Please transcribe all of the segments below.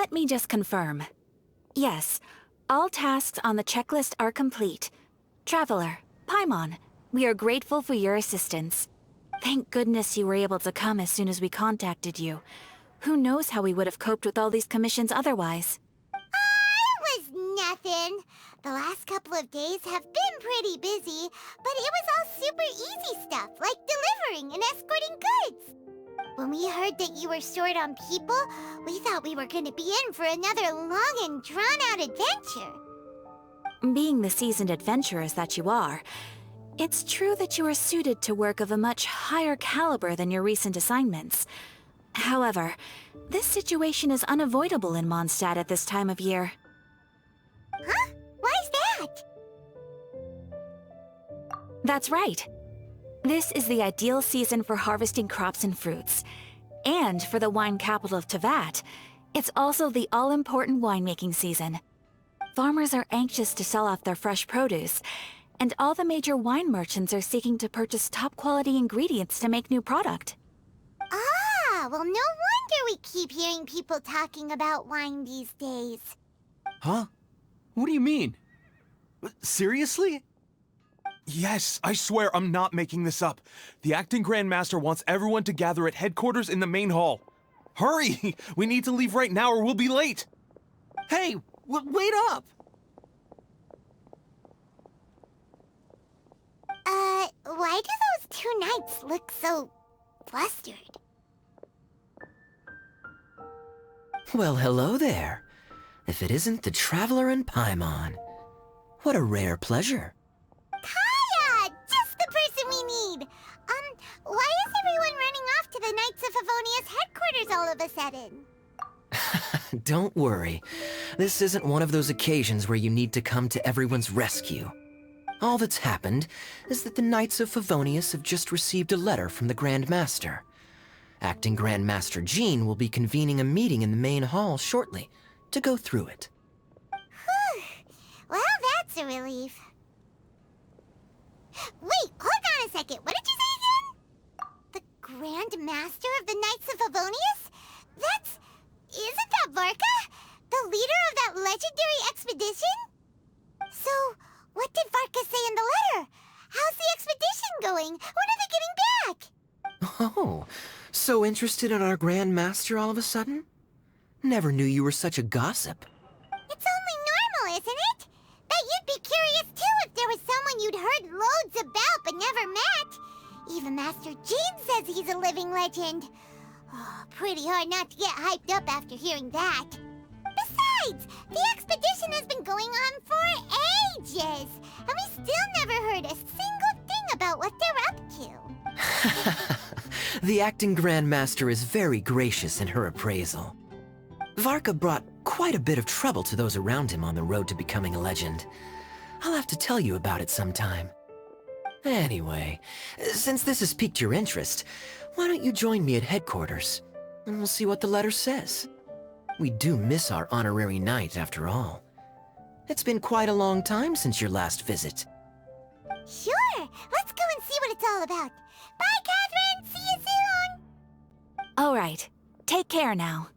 Let me just confirm. Yes, all tasks on the checklist are complete. Traveler, Paimon, we are grateful for your assistance. Thank goodness you were able to come as soon as we contacted you. Who knows how we would have coped with all these commissions otherwise? It was nothing. The last couple of days have been pretty busy, but it was all super easy stuff, like delivering and escorting goods. When we heard that you were short on people, we thought we were going to be in for another long and drawn-out adventure. Being the seasoned adventurers that you are, it's true that you are suited to work of a much higher caliber than your recent assignments. However, this situation is unavoidable in Mondstadt at this time of year. Huh? Why's that? That's right. This is the ideal season for harvesting crops and fruits. And for the wine capital of Teyvat, it's also the all-important winemaking season. Farmers are anxious to sell off their fresh produce, and all the major wine merchants are seeking to purchase top-quality ingredients to make new product. Ah, well, no wonder we keep hearing people talking about wine these days. Huh? What do you mean? Seriously? Yes, I swear I'm not making this up. The acting Grand Master wants everyone to gather at headquarters in the main hall. Hurry! We need to leave right now or we'll be late! Hey, wait up! Why do those two knights look so flustered? Well, hello there. If it isn't the Traveler and Paimon. What a rare pleasure. Kaya! Just the person we need! Why is everyone running off to the Knights of Favonius headquarters all of a sudden? Don't worry. This isn't one of those occasions where you need to come to everyone's rescue. All that's happened is that the Knights of Favonius have just received a letter from the Grand Master. Acting Grand Master Jean will be convening a meeting in the main hall shortly to go through it. Whew. Well, that's a relief. Wait, hold on a second. What did you say again? The Grand Master of the Knights of Favonius? Isn't that Varka? The leader of that legendary expedition? So, what did Varka say in the letter? How's the expedition going? When are they getting back? Oh, so interested in our Grand Master all of a sudden? Never knew you were such a gossip. It's only normal, isn't it? That you'd be curious too if there was someone you'd heard loads about but never met. Even Master Jean says he's a living legend. Oh, pretty hard not to get hyped up after hearing that. Besides, the expedition has been going on for ages, and we still never heard a single thing about what they're up to. The acting Grand Master is very gracious in her appraisal. Varka brought quite a bit of trouble to those around him on the road to becoming a legend. I'll have to tell you about it sometime. Anyway, since this has piqued your interest, why don't you join me at headquarters, and we'll see what the letter says. We do miss our honorary knight, after all. It's been quite a long time since your last visit. Sure, let's go and see what it's all about. Bye, Catherine! See you soon! All right. Take care now.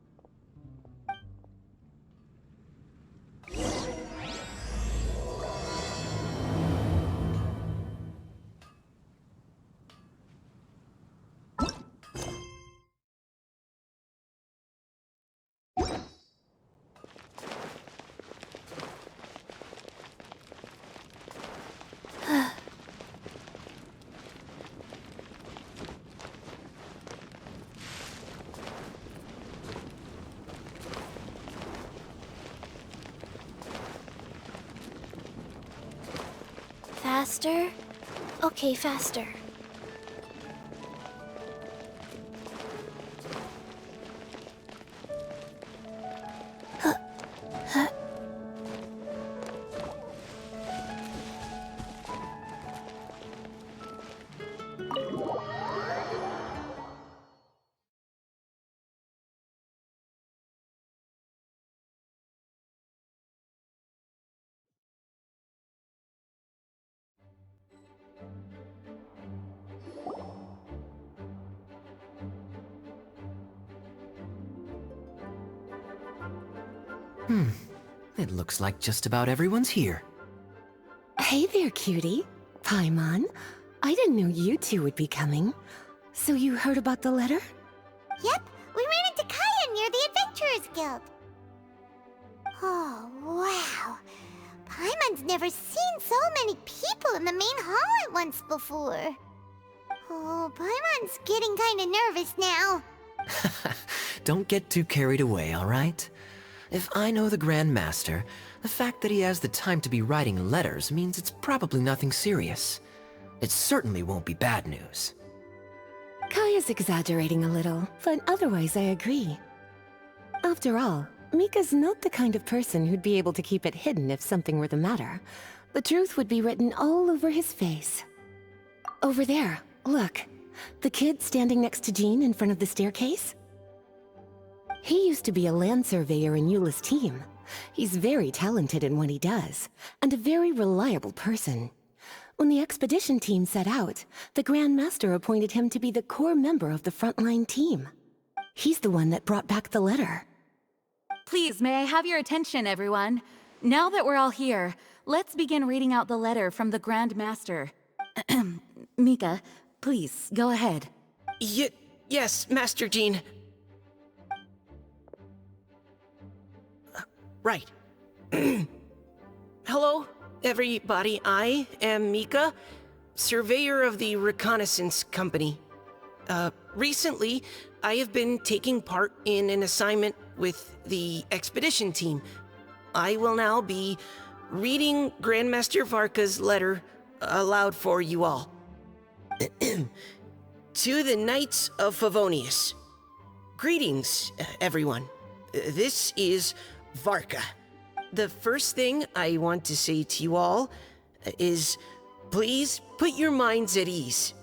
Faster? Okay, faster. It looks like just about everyone's here. Hey there, cutie. Paimon. I didn't know you two would be coming. So you heard about the letter? Yep, we ran into Kaya near the Adventurers Guild. Oh, wow. Paimon's never seen so many people in the main hall at once before. Oh, Paimon's getting kinda nervous now. Don't get too carried away, all right? If I know the Grand Master, the fact that he has the time to be writing letters means it's probably nothing serious. It certainly won't be bad news. Kaya's exaggerating a little, but otherwise I agree. After all, Mika's not the kind of person who'd be able to keep it hidden if something were the matter. The truth would be written all over his face. Over there, look. The kid standing next to Jean in front of the staircase? He used to be a land surveyor in Eula's team. He's very talented in what he does, and a very reliable person. When the expedition team set out, the Grand Master appointed him to be the core member of the frontline team. He's the one that brought back the letter. Please, may I have your attention, everyone? Now that we're all here, let's begin reading out the letter from the Grand Master. Mika, please, go ahead. Yes, Master Jean. Right. Hello, everybody. I am Mika, surveyor of the Reconnaissance Company. Recently, I have been taking part in an assignment with the expedition team. I will now be reading Grandmaster Varka's letter aloud for you all. To the Knights of Favonius. Greetings, everyone. This is Varka. The first thing I want to say to you all is, please put your minds at ease.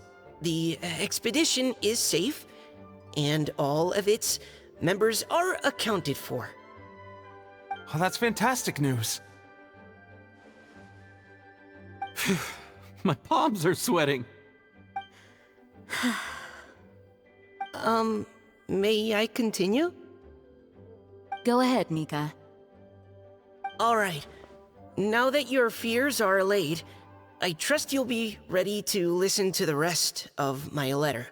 The expedition is safe, and all of its members are accounted for. Oh, that's fantastic news. My palms are sweating. May I continue? Go ahead, Mika. All right. Now that your fears are allayed, I trust you'll be ready to listen to the rest of my letter.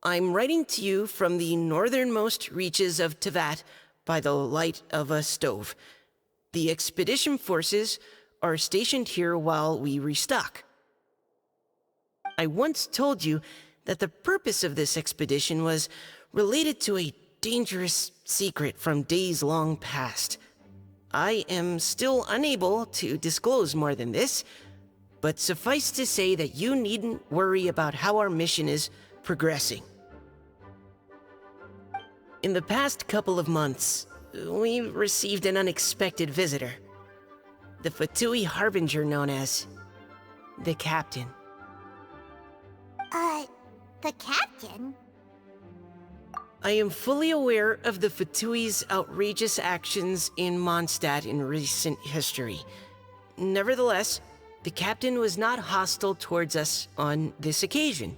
I'm writing to you from the northernmost reaches of Tevat by the light of a stove. The expedition forces are stationed here while we restock. I once told you that the purpose of this expedition was related to a dangerous secret from days long past. I am still unable to disclose more than this, but suffice to say that you needn't worry about how our mission is progressing. In the past couple of months, we received an unexpected visitor. The Fatui Harbinger known as the Captain. The Captain? I am fully aware of the Fatui's outrageous actions in Mondstadt in recent history. Nevertheless, the Captain was not hostile towards us on this occasion.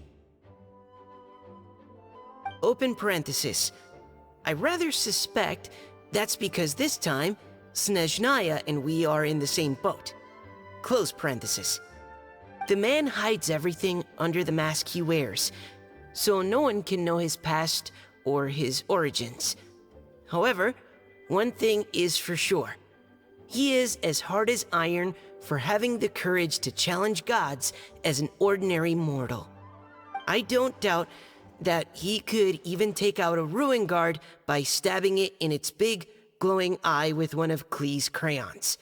Open parenthesis. I rather suspect that's because this time, Snezhnaya and we are in the same boat. Close parenthesis. The man hides everything under the mask he wears, so no one can know his past or his origins. However, one thing is for sure. He is as hard as iron for having the courage to challenge gods as an ordinary mortal. I don't doubt that he could even take out a ruin guard by stabbing it in its big, glowing eye with one of Klee's crayons.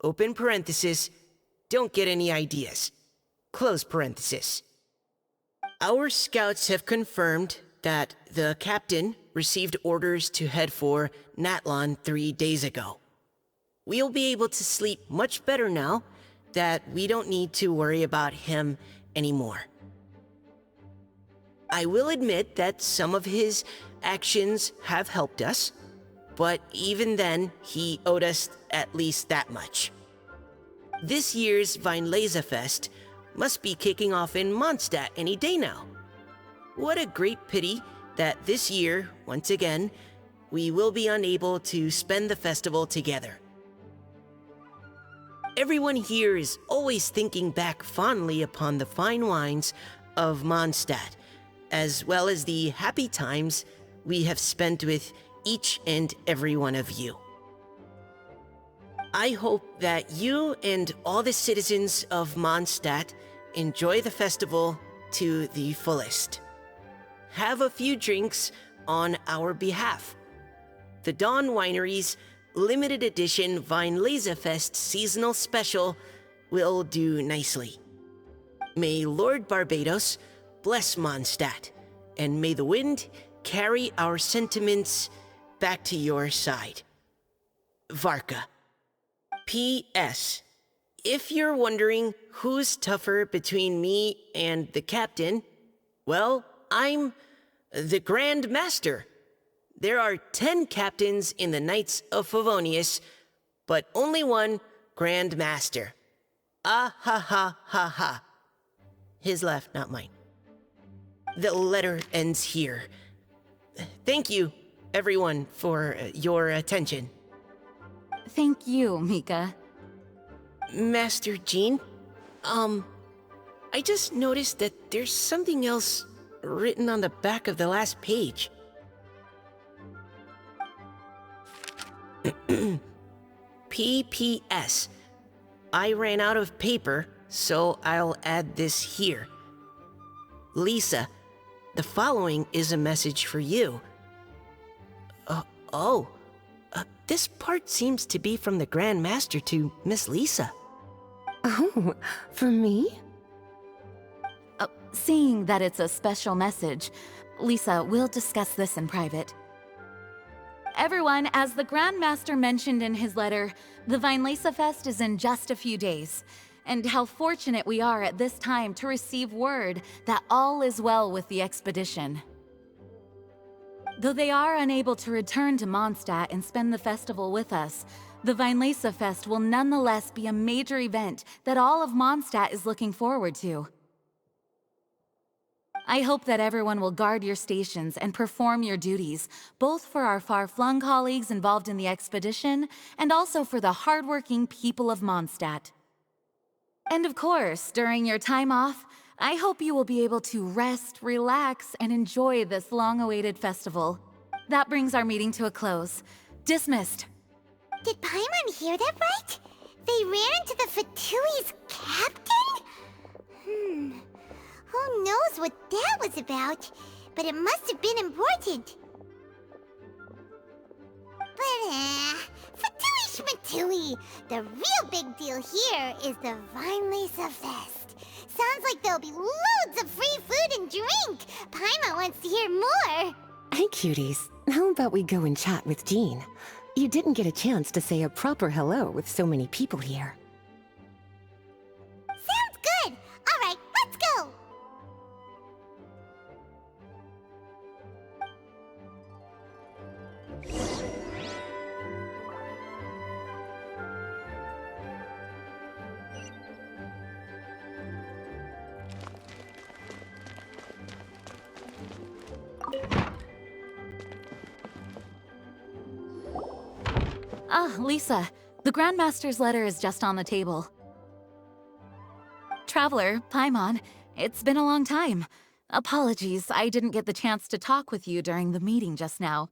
Open parenthesis, don't get any ideas. Close parenthesis. Our scouts have confirmed that the Captain received orders to head for Natlon 3 days ago. We'll be able to sleep much better now that we don't need to worry about him anymore. I will admit that some of his actions have helped us, but even then, he owed us at least that much. This year's Weinlesefest must be kicking off in Mondstadt any day now. What a great pity that this year, once again, we will be unable to spend the festival together. Everyone here is always thinking back fondly upon the fine wines of Mondstadt, as well as the happy times we have spent with each and every one of you. I hope that you and all the citizens of Mondstadt enjoy the festival to the fullest. Have a few drinks on our behalf. The Dawn Winery's limited edition Weinlesefest seasonal special will do nicely. May Lord Barbados bless Mondstadt, and may the wind carry our sentiments back to your side. Varka. P.S. If you're wondering who's tougher between me and the captain, well, I'm the Grand Master. There are 10 captains in the Knights of Favonius, but only one Grand Master. Ah ha ha ha ha. His laugh, not mine. The letter ends here. Thank you, everyone, for your attention. Thank you, Mika. Master Jean, I just noticed that there's something else written on the back of the last page. P.P.S. I ran out of paper, so I'll add this here. Lisa, the following is a message for you. This part seems to be from the Grand Master to Miss Lisa. Oh, for me? Seeing that it's a special message, Lisa, we'll discuss this in private. Everyone, as the Grand Master mentioned in his letter, the Weinlesefest is in just a few days. And how fortunate we are at this time to receive word that all is well with the expedition. Though they are unable to return to Mondstadt and spend the festival with us, the Weinlesefest will nonetheless be a major event that all of Mondstadt is looking forward to. I hope that everyone will guard your stations and perform your duties, both for our far-flung colleagues involved in the expedition and also for the hardworking people of Mondstadt. And of course, during your time off, I hope you will be able to rest, relax, and enjoy this long-awaited festival. That brings our meeting to a close. Dismissed. Did Paimon hear that right? They ran into the Fatui's captain? Who knows what that was about? But it must have been important. But, Fatui Schmatui! The real big deal here is the Weinlesefest. Sounds like there'll be loads of free food and drink! Paimon wants to hear more! Hey, cuties. How about we go and chat with Jean? You didn't get a chance to say a proper hello with so many people here. Sounds good! Alright, let's go! Lisa, the Grand Master's letter is just on the table. Traveler, Paimon, it's been a long time. Apologies, I didn't get the chance to talk with you during the meeting just now.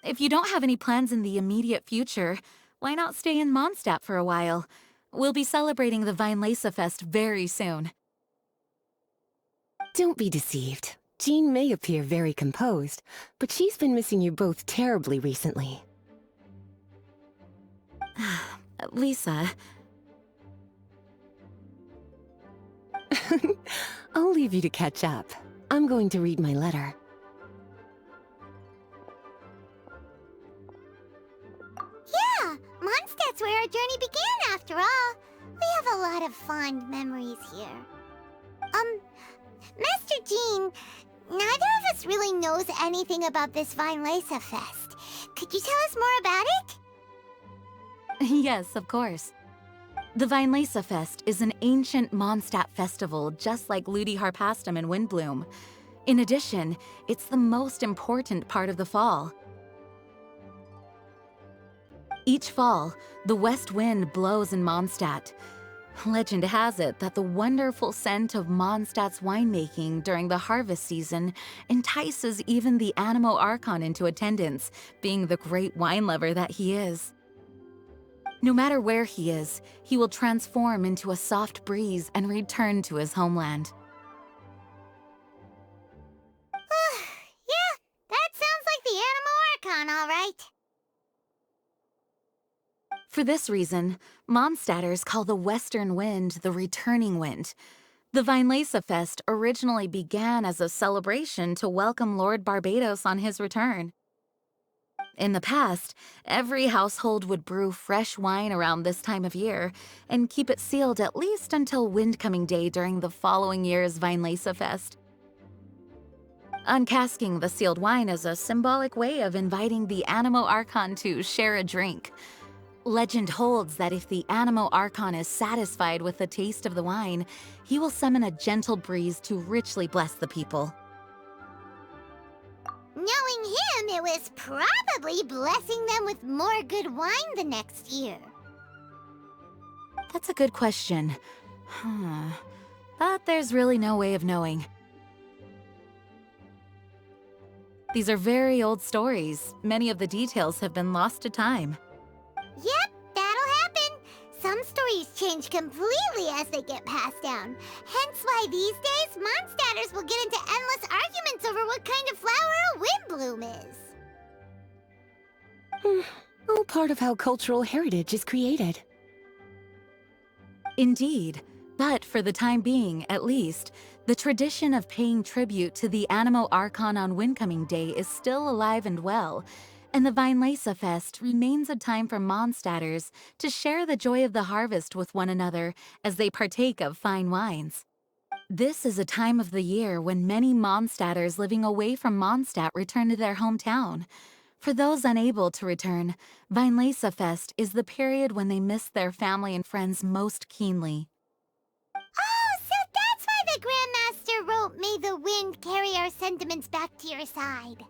If you don't have any plans in the immediate future, why not stay in Mondstadt for a while? We'll be celebrating the Weinlesefest very soon. Don't be deceived. Jean may appear very composed, but she's been missing you both terribly recently. Lisa... I'll leave you to catch up. I'm going to read my letter. Yeah, Mondstadt's where our journey began after all. We have a lot of fond memories here. Master Jean, neither of us really knows anything about this Weinlesefest. Could you tell us more about it? Yes, of course. The Weinlesefest is an ancient Mondstadt festival just like Ludi Harpastum and Windbloom. In addition, it's the most important part of the fall. Each fall, the west wind blows in Mondstadt. Legend has it that the wonderful scent of Mondstadt's winemaking during the harvest season entices even the Anemo Archon into attendance, being the great wine lover that he is. No matter where he is, he will transform into a soft breeze and return to his homeland. Yeah, that sounds like the Anemo Archon, all right. For this reason, Mondstadters call the western wind the returning wind. The Weinlesefest originally began as a celebration to welcome Lord Barbados on his return. In the past, every household would brew fresh wine around this time of year and keep it sealed at least until Windcoming Day during the following year's Weinlesefest. Uncasking the sealed wine is a symbolic way of inviting the Anemo Archon to share a drink. Legend holds that if the Anemo Archon is satisfied with the taste of the wine, he will summon a gentle breeze to richly bless the people. Knowing him, it was probably blessing them with more good wine the next year. That's a good question. But there's really no way of knowing. These are very old stories. Many of the details have been lost to time. Yep, that'll happen. Some stories change completely as they get passed down. Hence why these days, Mondstadters will get into endless arguments over what kind of flower a windbloom is. All part of how cultural heritage is created. Indeed, but for the time being, at least, the tradition of paying tribute to the Anemo Archon on Windcoming Day is still alive and well, and the Weinlesefest remains a time for Mondstadters to share the joy of the harvest with one another as they partake of fine wines. This is a time of the year when many Mondstadters living away from Mondstadt return to their hometown. For those unable to return, Weinlesefest is the period when they miss their family and friends most keenly. Oh, so that's why the Grandmaster wrote, "May the wind carry our sentiments back to your side."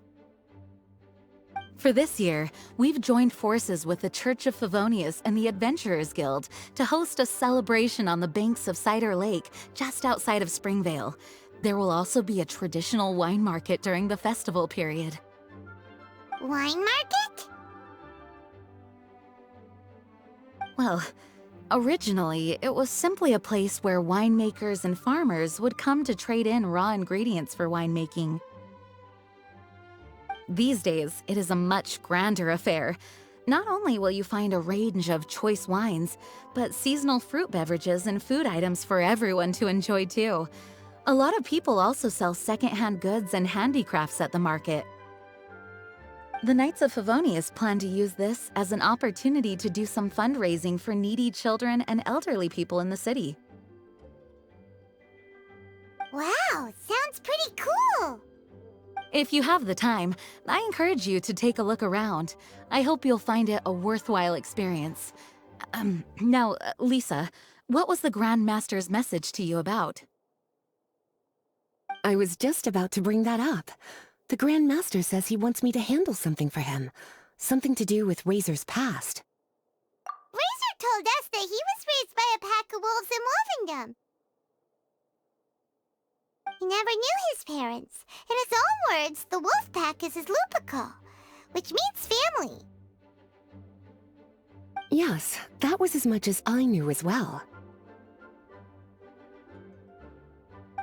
For this year, we've joined forces with the Church of Favonius and the Adventurers Guild to host a celebration on the banks of Cider Lake, just outside of Springvale. There will also be a traditional wine market during the festival period. Wine market? Well, originally, it was simply a place where winemakers and farmers would come to trade in raw ingredients for winemaking. These days, it is a much grander affair. Not only will you find a range of choice wines, but seasonal fruit beverages and food items for everyone to enjoy too. A lot of people also sell secondhand goods and handicrafts at the market. The Knights of Favonius plan to use this as an opportunity to do some fundraising for needy children and elderly people in the city. Wow, sounds pretty cool. If you have the time, I encourage you to take a look around. I hope you'll find it a worthwhile experience. Now, Lisa, what was the Grand Master's message to you about? I was just about to bring that up. The Grand Master says he wants me to handle something for him. Something to do with Razor's past. Razor told us that he was raised by a pack of wolves in Wolvendom. He never knew his parents. In his own words, the wolf pack is his lupical, which means family. Yes, that was as much as I knew as well.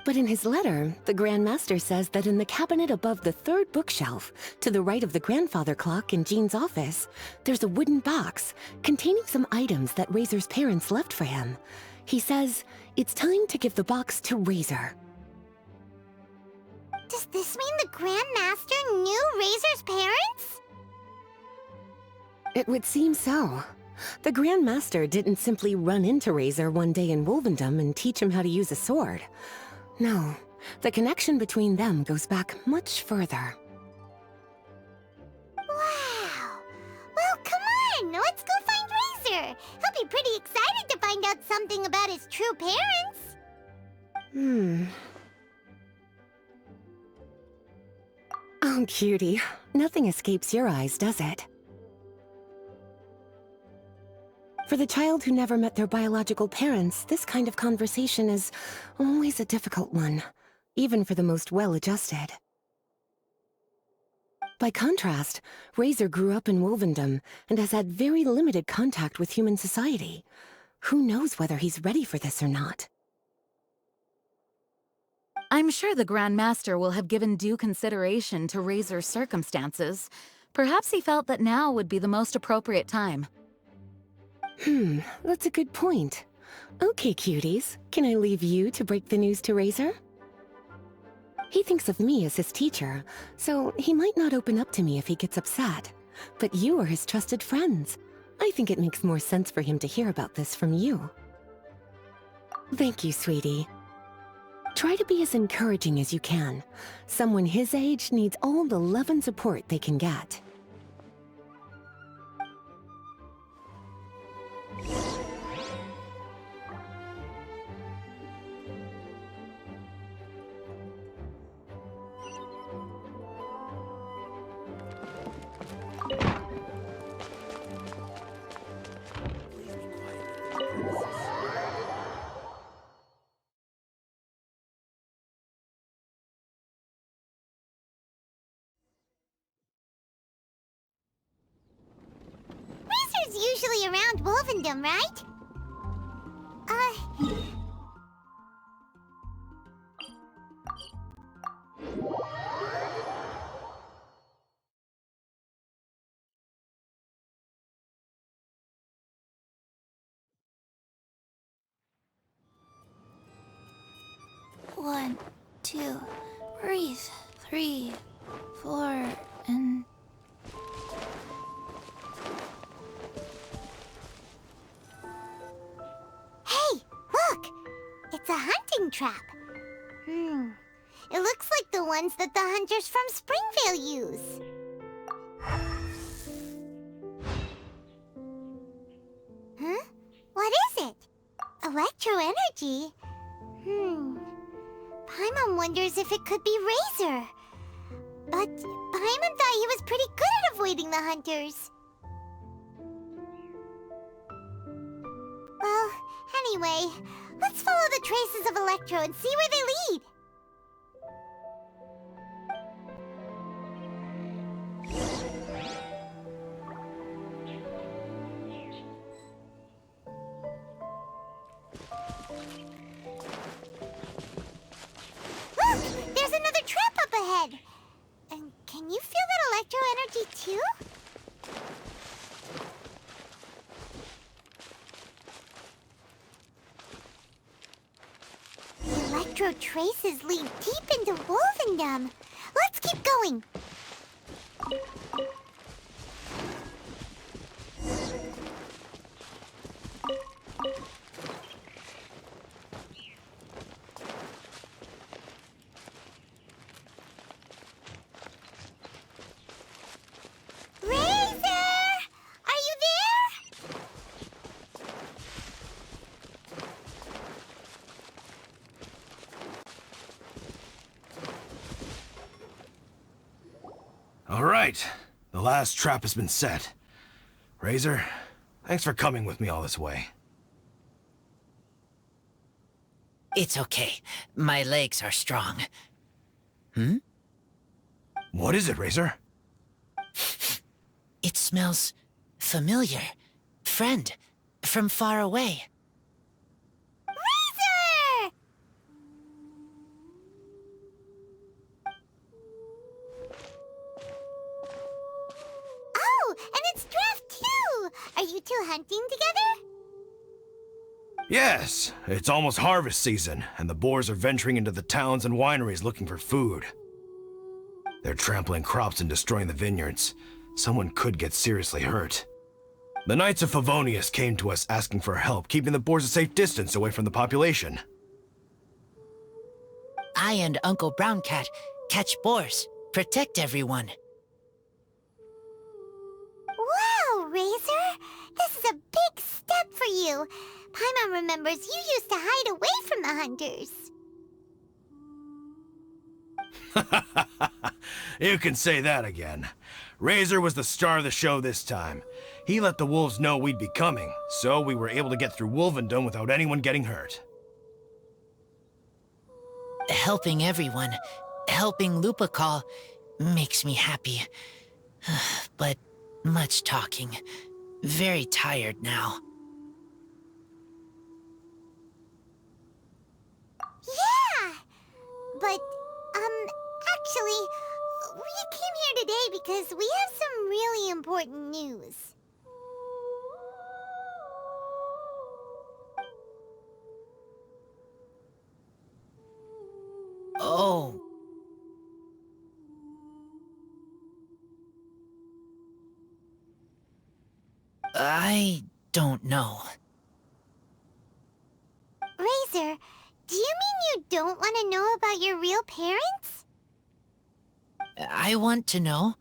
But in his letter, the Grand Master says that in the cabinet above the third bookshelf, to the right of the grandfather clock in Jean's office, there's a wooden box containing some items that Razor's parents left for him. He says it's time to give the box to Razor. Does this mean the Grand Master knew Razor's parents? It would seem so. The Grand Master didn't simply run into Razor one day in Wolvendom and teach him how to use a sword. No, the connection between them goes back much further. Wow! Well, come on! Let's go find Razor! He'll be pretty excited to find out something about his true parents! Oh, cutie. Nothing escapes your eyes, does it? For the child who never met their biological parents, this kind of conversation is always a difficult one, even for the most well-adjusted. By contrast, Razor grew up in Wolvendom and has had very limited contact with human society. Who knows whether he's ready for this or not? I'm sure the Grand Master will have given due consideration to Razor's circumstances. Perhaps he felt that now would be the most appropriate time. That's a good point. Okay, cuties, can I leave you to break the news to Razor? He thinks of me as his teacher, so he might not open up to me if he gets upset. But you are his trusted friends. I think it makes more sense for him to hear about this from you. Thank you, sweetie. Try to be as encouraging as you can. Someone his age needs all the love and support they can get. Razor's usually around Wolvendom, right? One, two, breathe. 3, 4, and... Hey, look! It's a hunting trap. It looks like the ones that the hunters from Springvale use. Huh? What is it? Electro energy? Paimon wonders if it could be Razor. But Paimon thought he was pretty good at avoiding the hunters. Well, anyway, let's follow the traces of Electro and see where they lead. Look! There's another trap up ahead! And can you feel that Electro energy too? The Electro traces lead deep into Wolvendom. Let's keep going! All right, the last trap has been set. Razor, thanks for coming with me all this way. It's okay. My legs are strong. What is it, Razor? It smells familiar. Friend, from far away. Razor! Oh, and it's Draft too! Are you two hunting together? Yes, it's almost harvest season, and the boars are venturing into the towns and wineries looking for food. They're trampling crops and destroying the vineyards. Someone could get seriously hurt. The Knights of Favonius came to us asking for help keeping the boars a safe distance away from the population. I and Uncle Brown Cat catch boars, protect everyone. Wow, Razor! This is a big step for you. Paimon remembers you used to hide away from the hunters. You can say that again. Razor was the star of the show this time. He let the wolves know we'd be coming, so we were able to get through Wolvendom without anyone getting hurt. Helping everyone, helping Lupercal, makes me happy. But much talking. Very tired now. Yeah! But, actually, we came here today because we have some really important news. Oh. I don't know. Razor, do you mean you don't want to know about your real parents? I want to know,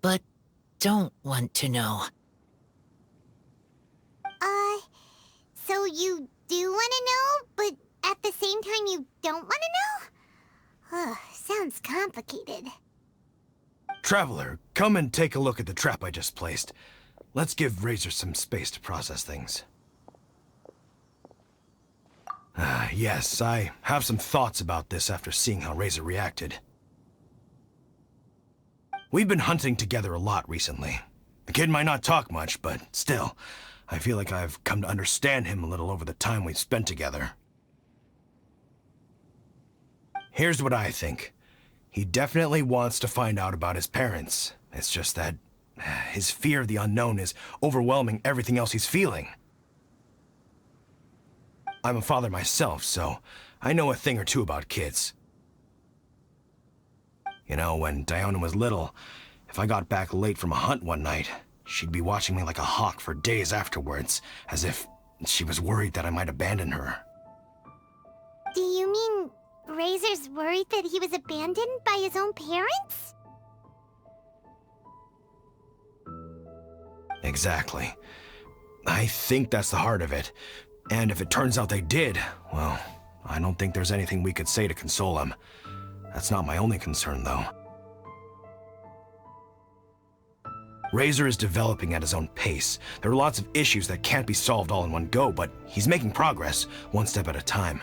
but don't want to know. So you do want to know, but at the same time you don't want to know? Sounds complicated. Traveler, come and take a look at the trap I just placed. Let's give Razor some space to process things. Yes, I have some thoughts about this after seeing how Razor reacted. We've been hunting together a lot recently. The kid might not talk much, but still, I feel like I've come to understand him a little over the time we've spent together. Here's what I think. He definitely wants to find out about his parents. It's just that his fear of the unknown is overwhelming everything else he's feeling. I'm a father myself, so I know a thing or two about kids. You know, when Diona was little, if I got back late from a hunt one night, she'd be watching me like a hawk for days afterwards, as if she was worried that I might abandon her. Do you mean Razor's worried that he was abandoned by his own parents? Exactly. I think that's the heart of it. And if it turns out they did, well, I don't think there's anything we could say to console him. That's not my only concern, though. Razor is developing at his own pace. There are lots of issues that can't be solved all in one go, but he's making progress, one step at a time.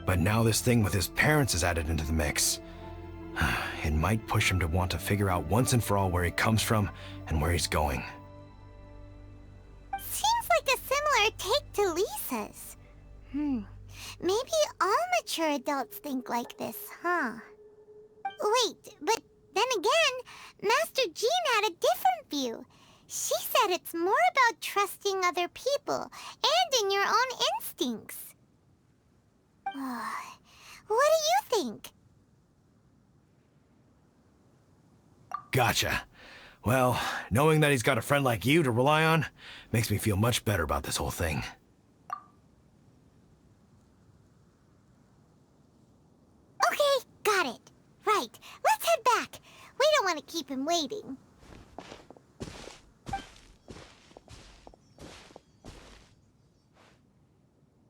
But now this thing with his parents is added into the mix. It might push him to want to figure out once and for all where he comes from and where he's going. Seems like a similar take to Lisa's. Maybe all mature adults think like this, huh? Wait, but then again, Master Jean had a different view. She said it's more about trusting other people and in your own instincts. What do you think? Gotcha. Well, knowing that he's got a friend like you to rely on makes me feel much better about this whole thing. Okay, got it. Right, let's head back. We don't want to keep him waiting.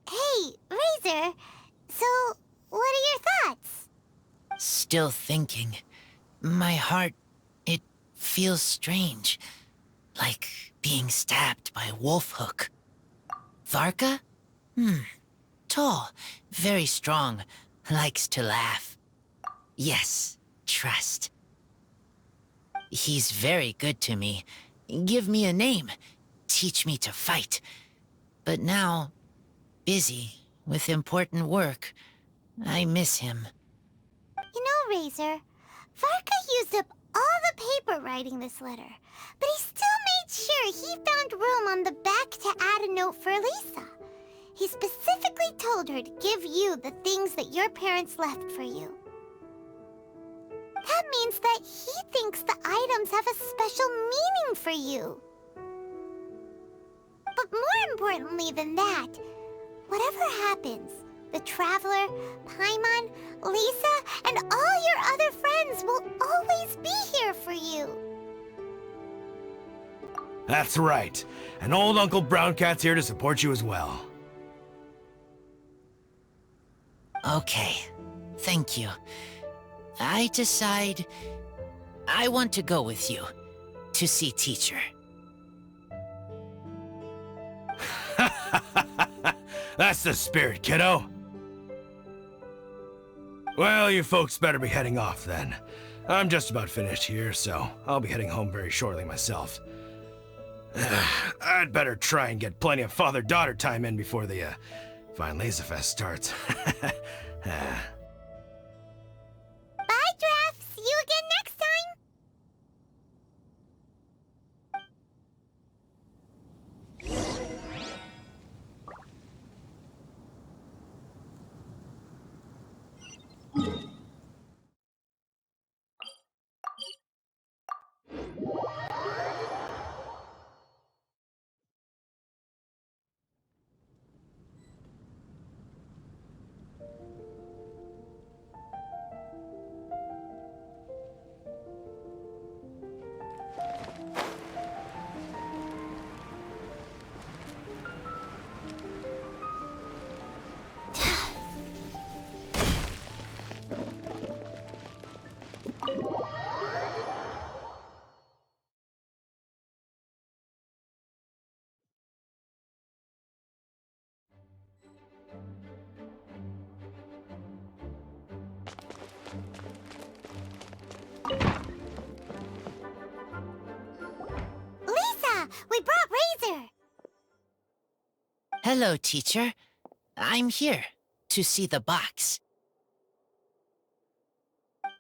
Hey, Razor. So, what are your thoughts? Still thinking. My heart, it feels strange. Like being stabbed by a wolf hook. Varka? Tall, very strong, likes to laugh. Yes, trust. He's very good to me. Give me a name. Teach me to fight. But now, busy with important work. I miss him. You know, Razor, Varka used up all the paper writing this letter, but he still made sure he found room on the back to add a note for Lisa. He specifically told her to give you the things that your parents left for you. That means that he thinks the items have a special meaning for you. But more importantly than that, whatever happens, the Traveler, Paimon, Lisa, and all your other friends will always be here for you. That's right. And old Uncle Brown Cat's here to support you as well. Okay, thank you. I decide I want to go with you to see teacher. That's the spirit, kiddo. Well, you folks better be heading off then. I'm just about finished here, so I'll be heading home very shortly myself. I'd better try and get plenty of father-daughter time in before the Weinlesefest starts. Bye, Draft. See you again next time. Lisa, we brought Razor. Hello, teacher. I'm here to see the box.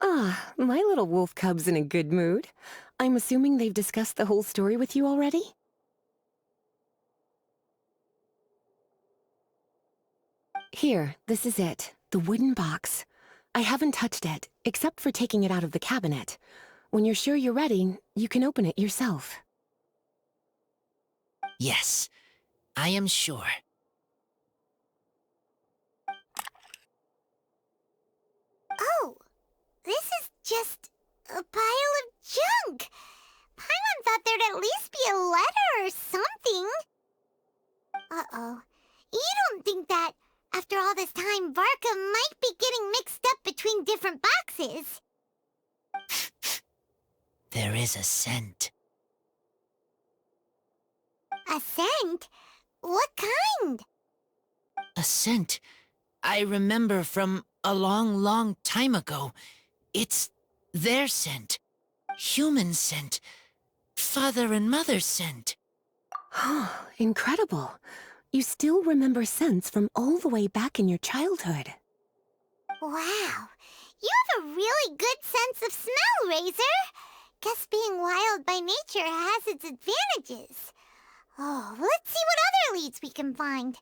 Ah, my little wolf cub's in a good mood. I'm assuming they've discussed the whole story with you already? Here, this is it. The wooden box. I haven't touched it, except for taking it out of the cabinet. When you're sure you're ready, you can open it yourself. Yes, I am sure. Oh, this is just a pile of junk. Paimon thought there'd at least be a letter or something. Uh-oh. You don't think that, after all this time, Varka might be getting mixed up between different boxes? There is a scent. A scent? What kind? A scent I remember from a long, long time ago. It's their scent. Human scent. Father and mother scent. Oh, incredible. You still remember scents from all the way back in your childhood. Wow. You have a really good sense of smell, Razor. Guess being wild by nature has its advantages. Oh, let's see what other leads we can find.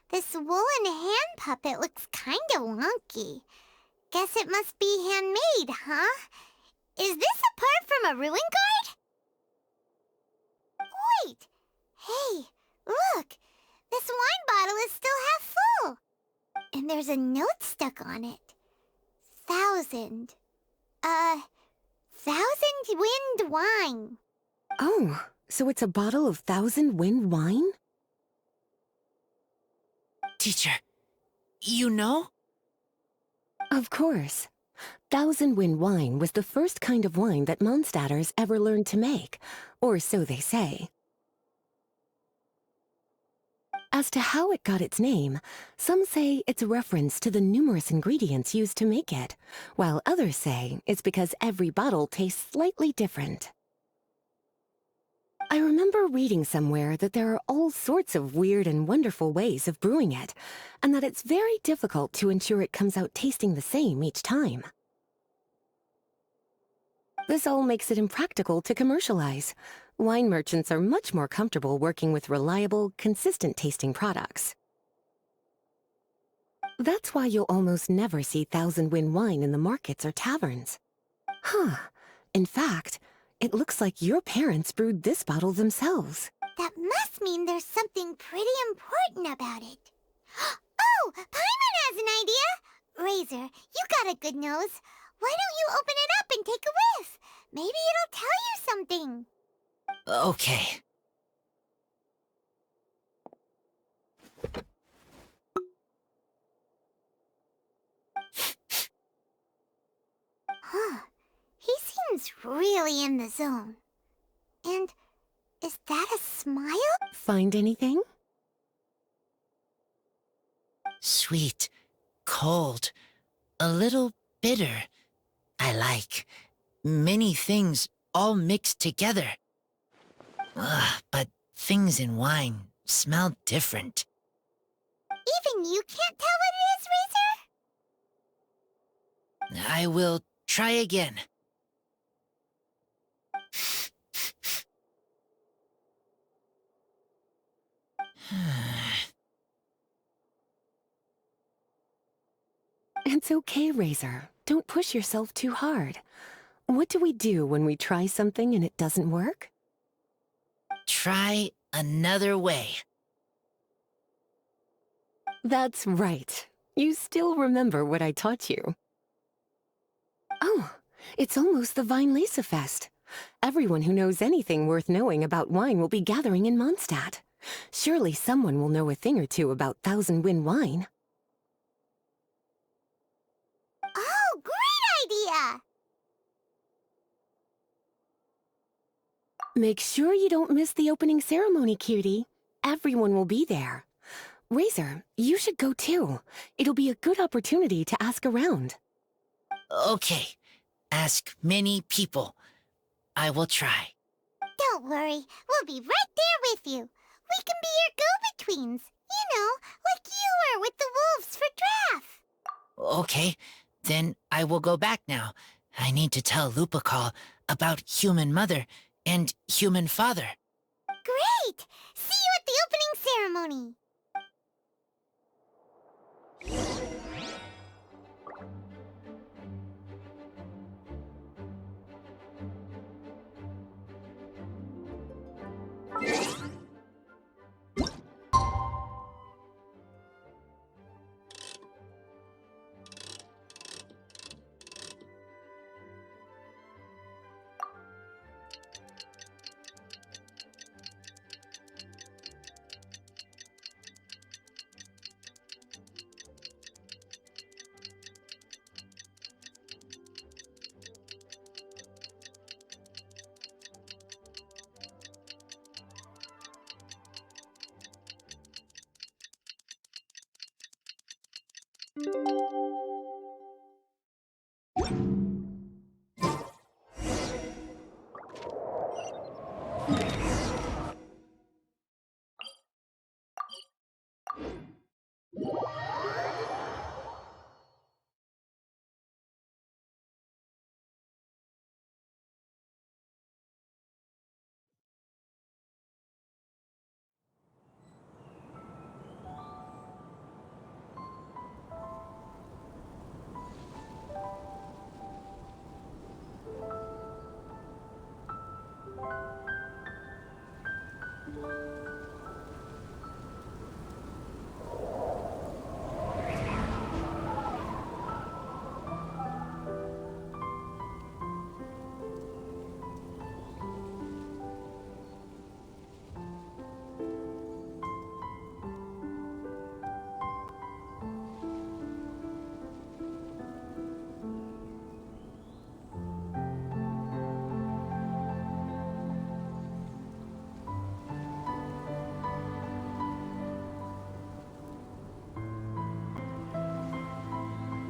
This woolen hand puppet looks kinda wonky. Guess it must be handmade, huh? Is this a part from a ruin guard? Wait! Hey, look! This wine bottle is still half full! And there's a note stuck on it. 1,000. 1,000 wind wine. Oh, so it's a bottle of 1,000 wind wine? Teacher, you know? Of course. 1,000 wind wine was the first kind of wine that Mondstadters ever learned to make, or so they say. As to how it got its name, some say it's a reference to the numerous ingredients used to make it, while others say it's because every bottle tastes slightly different. I remember reading somewhere that there are all sorts of weird and wonderful ways of brewing it, and that it's very difficult to ensure it comes out tasting the same each time. This all makes it impractical to commercialize. Wine merchants are much more comfortable working with reliable, consistent-tasting products. That's why you'll almost never see 1,000 wind wine in the markets or taverns. Huh. In fact, it looks like your parents brewed this bottle themselves. That must mean there's something pretty important about it. Oh, Paimon has an idea! Razor, you got a good nose. Why don't you open it up and take a whiff? Maybe it'll tell you something. Okay. He's really in the zone. And is that a smile? Find anything? Sweet, cold, a little bitter. I like. Many things all mixed together. Ugh, but things in wine smell different. Even you can't tell what it is, Razor? I will try again. It's okay, Razor. Don't push yourself too hard. What do we do when we try something and it doesn't work? Try another way. That's right. You still remember what I taught you. Oh, it's almost the Weinlesefest. Everyone who knows anything worth knowing about wine will be gathering in Mondstadt. Surely someone will know a thing or two about Thousand Wind wine. Oh, great idea! Make sure you don't miss the opening ceremony, cutie. Everyone will be there. Razor, you should go too. It'll be a good opportunity to ask around. Okay. Ask many people. I will try. Don't worry, we'll be right there with you. We can be your go-betweens. You know, like you were with the wolves for Draff. Okay, then I will go back now. I need to tell Lupercal about Human Mother and Human Father. Great! See you at the opening ceremony.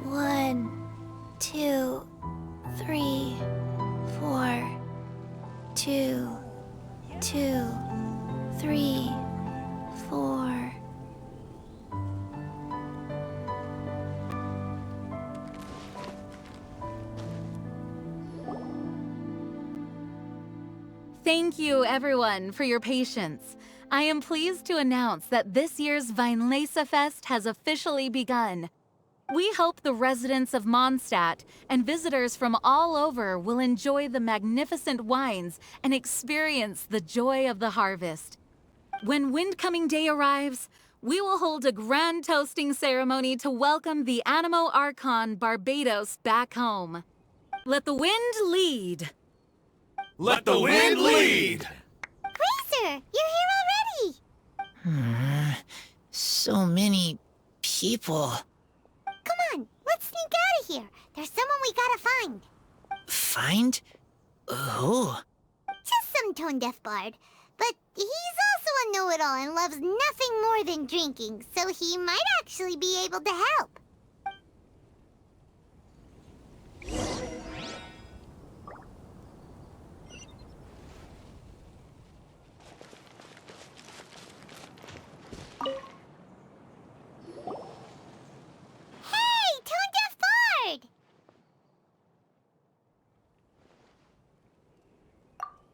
One, two, three, four. 2, 2, 3, 4. Thank you, everyone, for your patience. I am pleased to announce that this year's Weinlesefest has officially begun. We hope the residents of Mondstadt and visitors from all over will enjoy the magnificent wines and experience the joy of the harvest. When Windcoming Day arrives, we will hold a grand toasting ceremony to welcome the Animo Archon Barbados back home. Let the wind lead. Let the wind lead! Razor, you're here already! So many people. Come on, let's sneak out of here. There's someone we gotta find. Find? Who? Just some tone-deaf bard. But he's also a know-it-all and loves nothing more than drinking, so he might actually be able to help. Hey, tone-deaf bard!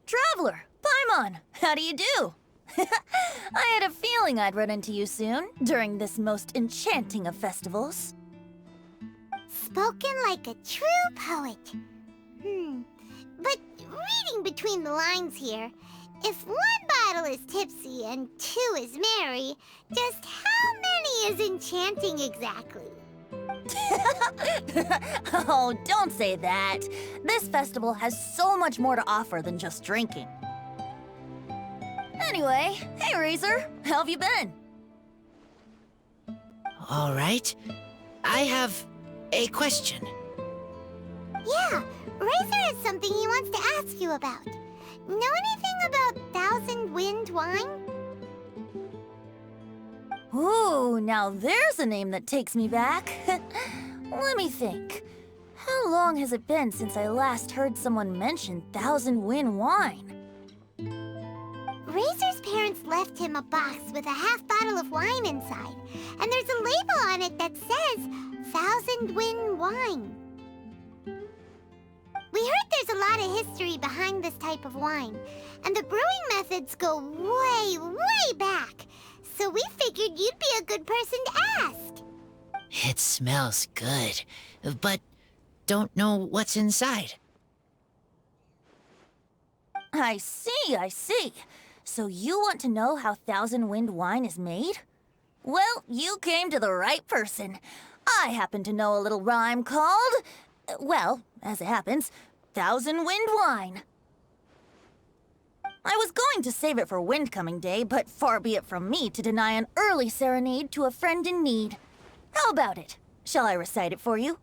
Traveler, Paimon, how do you do? I had a feeling I'd run into you soon, during this most enchanting of festivals. Spoken like a true poet. But reading between the lines here, if one bottle is tipsy and two is merry, just how many is enchanting exactly? Oh, don't say that. This festival has so much more to offer than just drinking. Anyway, hey Razor, how have you been? All right. I have a question. Yeah, Razor has something he wants to ask you about. Know anything about Thousand Wind wine? Ooh, now there's a name that takes me back. Let me think. How long has it been since I last heard someone mention Thousand Wind wine? Razor's parents left him a box with a half bottle of wine inside, and there's a label on it that says Thousand Wind wine. We heard there's a lot of history behind this type of wine, and the brewing methods go way, way back. So we figured you'd be a good person to ask. It smells good, but don't know what's inside. I see. So you want to know how Thousand Wind wine is made? Well, you came to the right person. I happen to know a little rhyme called, well, as it happens, Thousand Wind wine. I was going to save it for Windcoming Day, but far be it from me to deny an early serenade to a friend in need. How about it? Shall I recite it for you?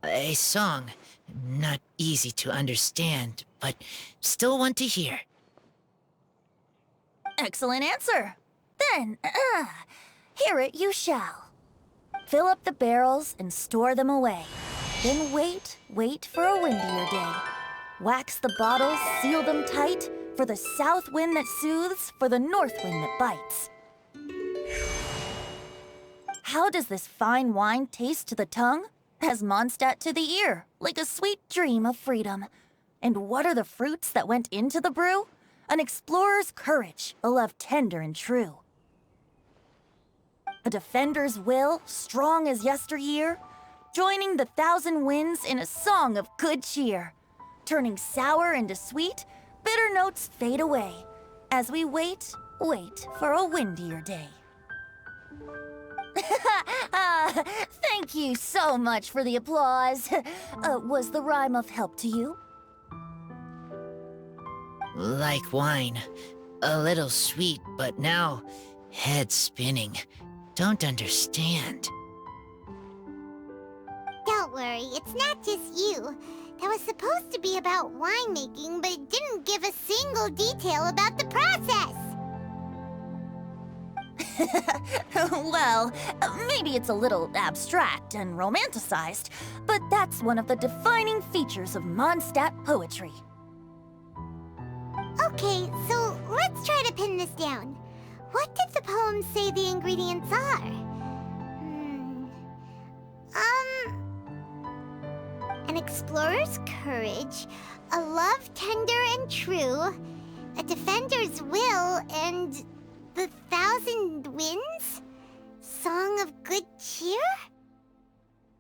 A song. Not easy to understand, but still want to hear. Excellent answer. Then, hear it you shall. Fill up the barrels and store them away. Then wait for a windier day. Wax the bottles, seal them tight, for the south wind that soothes, for the north wind that bites. How does this fine wine taste to the tongue? As Mondstadt to the ear, like a sweet dream of freedom. And what are the fruits that went into the brew? An explorer's courage, a love tender and true. A defender's will, strong as yesteryear, joining the thousand winds in a song of good cheer. Turning sour into sweet, bitter notes fade away, as we wait for a windier day. Thank you so much for the applause. Was the rhyme of help to you? Like wine. A little sweet, but now head spinning. Don't understand. Don't worry, it's not just you. That was supposed to be about winemaking, but it didn't give a single detail about the process. Well, maybe it's a little abstract and romanticized, but that's one of the defining features of Mondstadt poetry. Okay, so let's try to pin this down. What did the poem say the ingredients are? An explorer's courage, a love tender and true, a defender's will, and the thousand winds? Song of good cheer?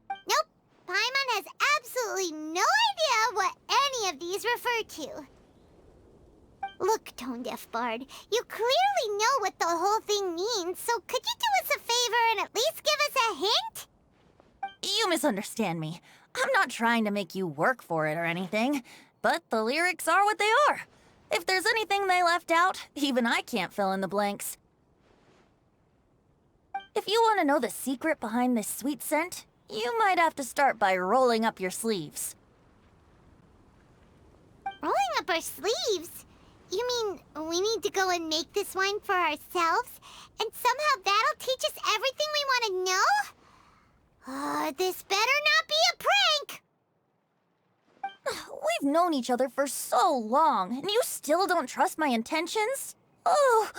Nope, Paimon has absolutely no idea what any of these refer to. Look, Tone-Deaf Bard, you clearly know what the whole thing means, so could you do us a favor and at least give us a hint? You misunderstand me. I'm not trying to make you work for it or anything, but the lyrics are what they are. If there's anything they left out, even I can't fill in the blanks. If you want to know the secret behind this sweet scent, you might have to start by rolling up your sleeves. Rolling up our sleeves? You mean we need to go and make this wine for ourselves? And somehow that'll teach us everything we want to know? This better not be a prank! We've known each other for so long, and you still don't trust my intentions? Oh,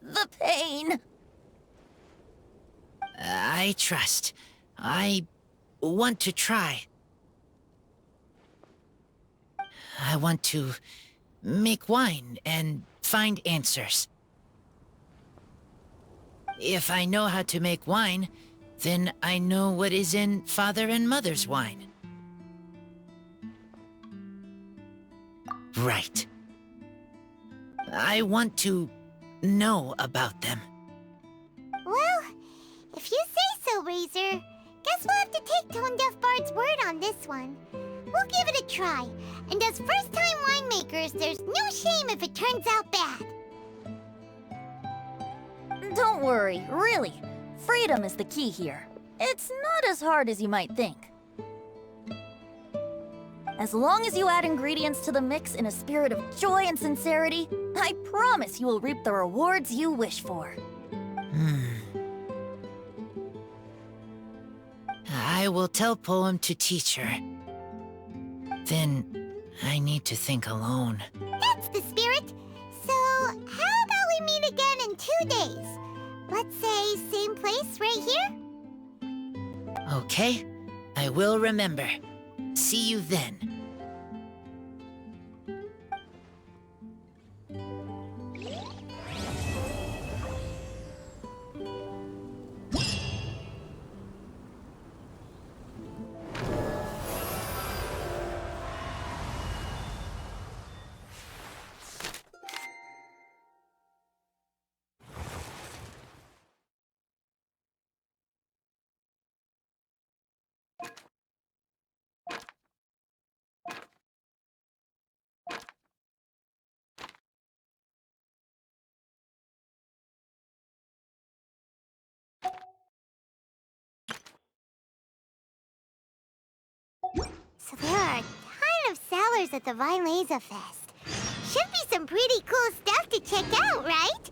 the pain. I trust. I want to try. I want to make wine and find answers. If I know how to make wine, then I know what is in Father and Mother's wine. Right. I want to know about them. Well, if you say so, Razor, guess we'll have to take Tone Deaf Bard's word on this one. We'll give it a try, and as first-time winemakers, there's no shame if it turns out bad. Don't worry, really. Freedom is the key here. It's not as hard as you might think. As long as you add ingredients to the mix in a spirit of joy and sincerity, I promise you will reap the rewards you wish for. I will tell Poem to teach her. Then I need to think alone. That's the spirit. So, how about we meet again in 2 days? Let's say same place right here? Okay, I will remember. See you then. So there are a ton of sellers at the Weinlesefest. Should be some pretty cool stuff to check out, right?